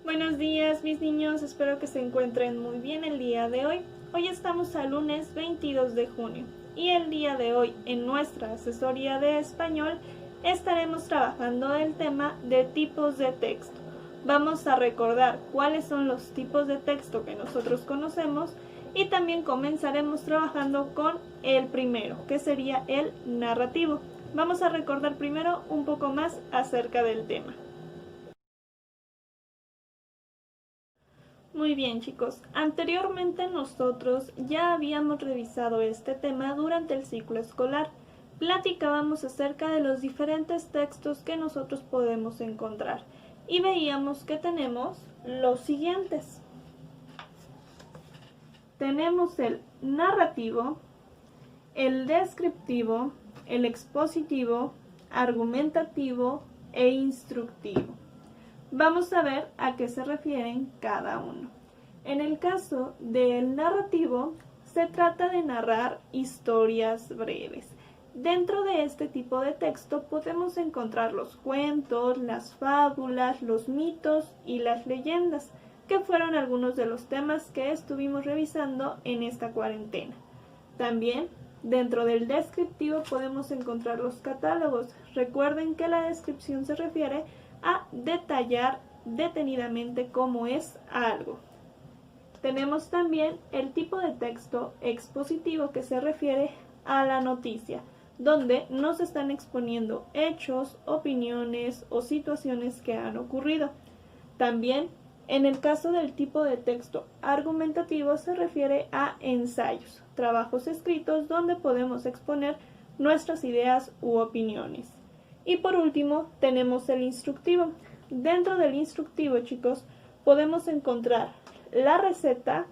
Buenos días mis niños, espero que se encuentren muy bien el día de hoy. Hoy estamos a lunes 22 de junio y el día de hoy en nuestra asesoría de español estaremos trabajando el tema de tipos de texto. Vamos a recordar cuáles son los tipos de texto que nosotros conocemos y también comenzaremos trabajando con el primero, que sería el narrativo. Vamos a recordar primero un poco más acerca del tema. Muy bien chicos, anteriormente nosotros ya habíamos revisado este tema durante el ciclo escolar. Platicábamos acerca de los diferentes textos que nosotros podemos encontrar y veíamos que tenemos los siguientes. Tenemos el narrativo, el descriptivo, el expositivo, argumentativo e instructivo. Vamos a ver a qué se refieren cada uno. En el caso del narrativo, se trata de narrar historias breves. Dentro de este tipo de texto podemos encontrar los cuentos, las fábulas, los mitos y las leyendas, que fueron algunos de los temas que estuvimos revisando en esta cuarentena. También, dentro del descriptivo podemos encontrar los catálogos. Recuerden que la descripción se refiere a detallar detenidamente cómo es algo. Tenemos también el tipo de texto expositivo que se refiere a la noticia, donde nos están exponiendo hechos, opiniones o situaciones que han ocurrido. También, en el caso del tipo de texto argumentativo, se refiere a ensayos, trabajos escritos donde podemos exponer nuestras ideas u opiniones. Y por último, tenemos el instructivo. Dentro del instructivo, chicos, podemos encontrar la receta,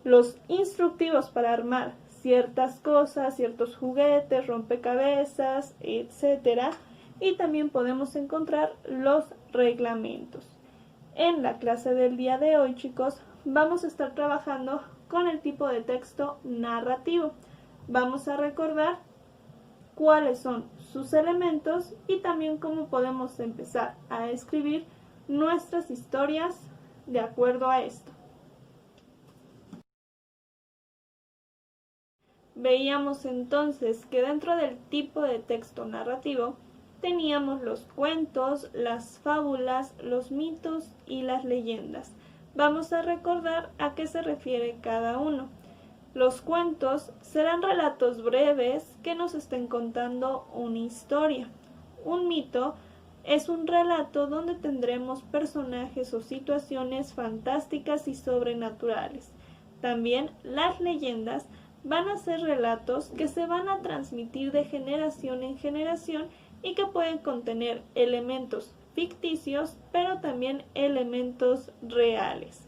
los instructivos para armar ciertas cosas, ciertos juguetes, rompecabezas, etc. Y también podemos encontrar los reglamentos. En la clase del día de hoy, chicos, vamos a estar trabajando con el tipo de texto narrativo. Vamos a recordar cuáles son sus elementos y también cómo podemos empezar a escribir nuestras historias de acuerdo a esto. Veíamos entonces que dentro del tipo de texto narrativo teníamos los cuentos, las fábulas, los mitos y las leyendas. Vamos a recordar a qué se refiere cada uno. Los cuentos serán relatos breves que nos estén contando una historia. Un mito es un relato donde tendremos personajes o situaciones fantásticas y sobrenaturales. También las leyendas van a ser relatos que se van a transmitir de generación en generación y que pueden contener elementos ficticios, pero también elementos reales.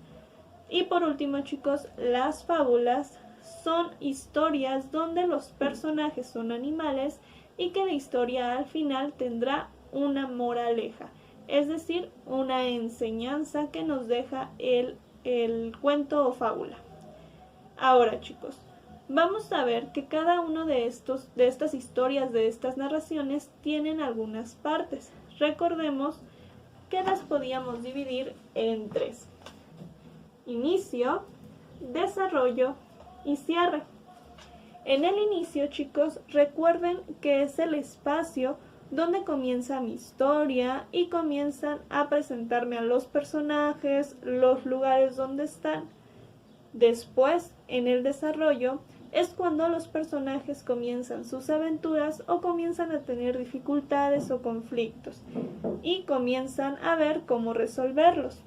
Y por último, chicos, las fábulas son historias donde los personajes son animales y que la historia al final tendrá una moraleja, es decir, una enseñanza que nos deja el cuento o fábula. Ahora, chicos, vamos a ver que cada uno de estas historias, de estas narraciones, tienen algunas partes. Recordemos que las podíamos dividir en tres: inicio, desarrollo y cierre. En el inicio, chicos, recuerden que es el espacio donde comienza mi historia y comienzan a presentarme a los personajes, los lugares donde están. Después, en el desarrollo, es cuando los personajes comienzan sus aventuras o comienzan a tener dificultades o conflictos y comienzan a ver cómo resolverlos.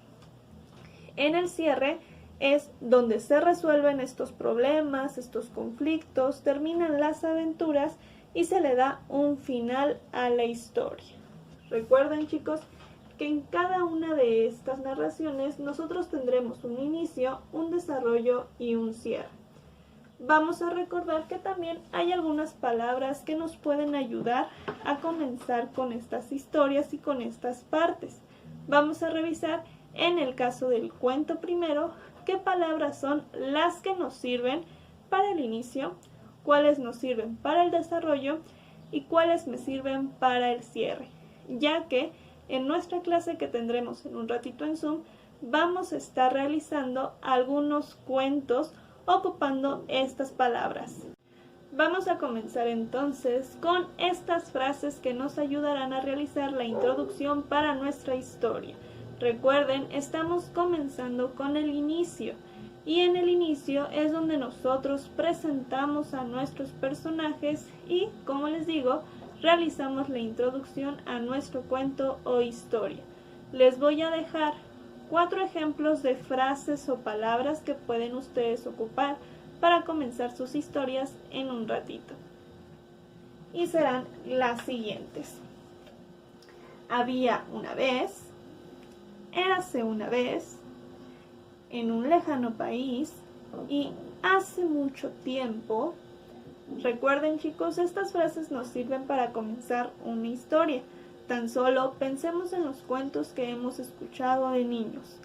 En el cierre es donde se resuelven estos problemas, estos conflictos, terminan las aventuras y se le da un final a la historia. Recuerden, chicos, que en cada una de estas narraciones nosotros tendremos un inicio, un desarrollo y un cierre. Vamos a recordar que también hay algunas palabras que nos pueden ayudar a comenzar con estas historias y con estas partes. Vamos a revisar en el caso del cuento primero qué palabras son las que nos sirven para el inicio, cuáles nos sirven para el desarrollo y cuáles me sirven para el cierre, ya que en nuestra clase que tendremos en un ratito en Zoom vamos a estar realizando algunos cuentos ocupando estas palabras. Vamos a comenzar entonces con estas frases que nos ayudarán a realizar la introducción para nuestra historia. Recuerden, estamos comenzando con el inicio y en el inicio es donde nosotros presentamos a nuestros personajes y, como les digo, realizamos la introducción a nuestro cuento o historia. Les voy a dejar 4 ejemplos de frases o palabras que pueden ustedes ocupar para comenzar sus historias en un ratito. Y serán las siguientes. Había una vez, érase una vez, en un lejano país y hace mucho tiempo. Recuerden, chicos, estas frases nos sirven para comenzar una historia. Tan solo pensemos en los cuentos que hemos escuchado de niños.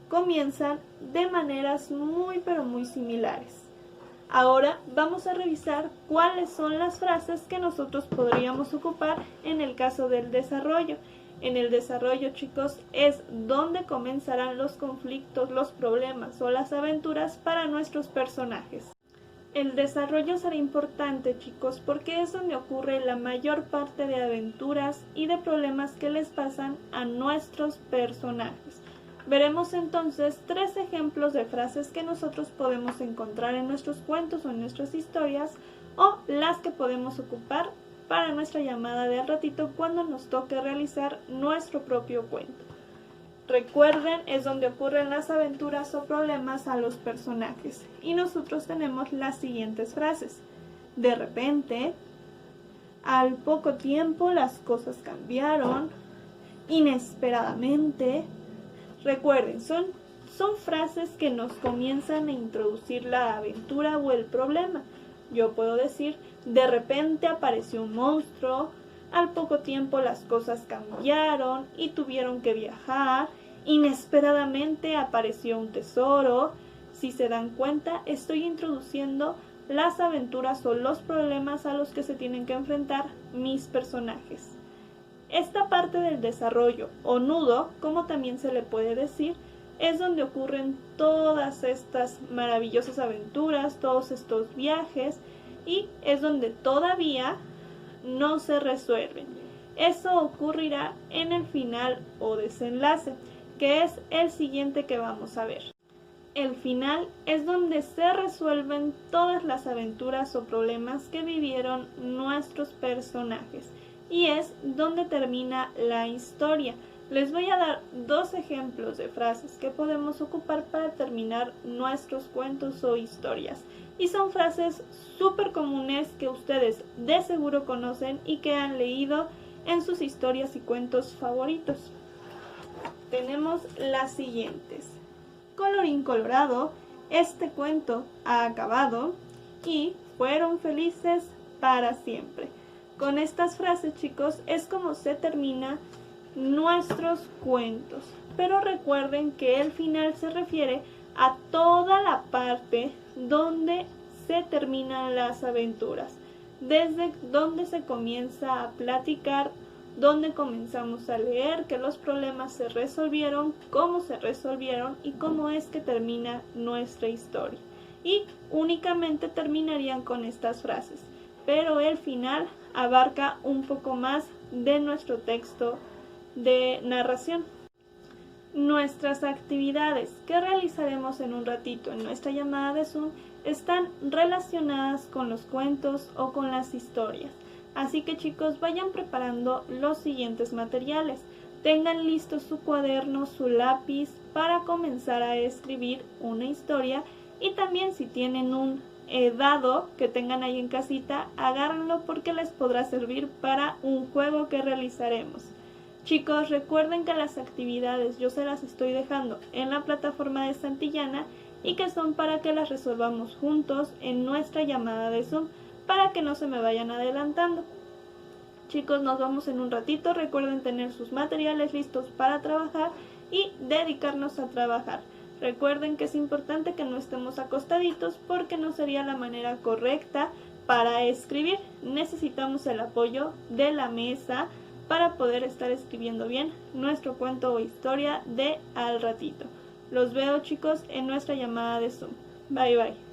Comienzan de maneras muy pero muy similares. Ahora vamos a revisar cuáles son las frases que nosotros podríamos ocupar en el caso del desarrollo. En el desarrollo, chicos, es donde comenzarán los conflictos, los problemas o las aventuras para nuestros personajes. El desarrollo será importante, chicos, porque es donde ocurre la mayor parte de aventuras y de problemas que les pasan a nuestros personajes. Veremos entonces 3 ejemplos de frases que nosotros podemos encontrar en nuestros cuentos o en nuestras historias, o las que podemos ocupar para nuestra llamada de al ratito cuando nos toque realizar nuestro propio cuento. Recuerden, es donde ocurren las aventuras o problemas a los personajes. Y nosotros tenemos las siguientes frases. De repente, al poco tiempo las cosas cambiaron, inesperadamente. Recuerden, son frases que nos comienzan a introducir la aventura o el problema. Yo puedo decir, de repente apareció un monstruo, al poco tiempo las cosas cambiaron y tuvieron que viajar, inesperadamente apareció un tesoro. Si se dan cuenta, estoy introduciendo las aventuras o los problemas a los que se tienen que enfrentar mis personajes. Esta parte del desarrollo, o nudo, como también se le puede decir, es donde ocurren todas estas maravillosas aventuras, todos estos viajes, y es donde todavía no se resuelven. Eso ocurrirá en el final o desenlace, que es el siguiente que vamos a ver. El final es donde se resuelven todas las aventuras o problemas que vivieron nuestros personajes. Y es donde termina la historia. Les voy a dar 2 ejemplos de frases que podemos ocupar para terminar nuestros cuentos o historias. Y son frases súper comunes que ustedes de seguro conocen y que han leído en sus historias y cuentos favoritos. Tenemos las siguientes. Colorín colorado, este cuento ha acabado y fueron felices para siempre. Con estas frases, chicos, es como se termina nuestros cuentos. Pero recuerden que el final se refiere a toda la parte donde se terminan las aventuras. Desde donde se comienza a platicar, donde comenzamos a leer que los problemas se resolvieron, cómo se resolvieron y cómo es que termina nuestra historia. Y únicamente terminarían con estas frases. Pero el final abarca un poco más de nuestro texto de narración. Nuestras actividades que realizaremos en un ratito en nuestra llamada de Zoom están relacionadas con los cuentos o con las historias. Así que, chicos, vayan preparando los siguientes materiales. Tengan listo su cuaderno, su lápiz para comenzar a escribir una historia, y también si tienen un dado que tengan ahí en casita, agárrenlo porque les podrá servir para un juego que realizaremos. Chicos, recuerden que las actividades yo se las estoy dejando en la plataforma de Santillana y que son para que las resolvamos juntos en nuestra llamada de Zoom, para que no se me vayan adelantando. Chicos, nos vamos en un ratito. Recuerden tener sus materiales listos para trabajar y dedicarnos a trabajar. Recuerden que es importante que no estemos acostaditos porque no sería la manera correcta para escribir. Necesitamos el apoyo de la mesa para poder estar escribiendo bien nuestro cuento o historia de al ratito. Los veo, chicos, en nuestra llamada de Zoom. Bye bye.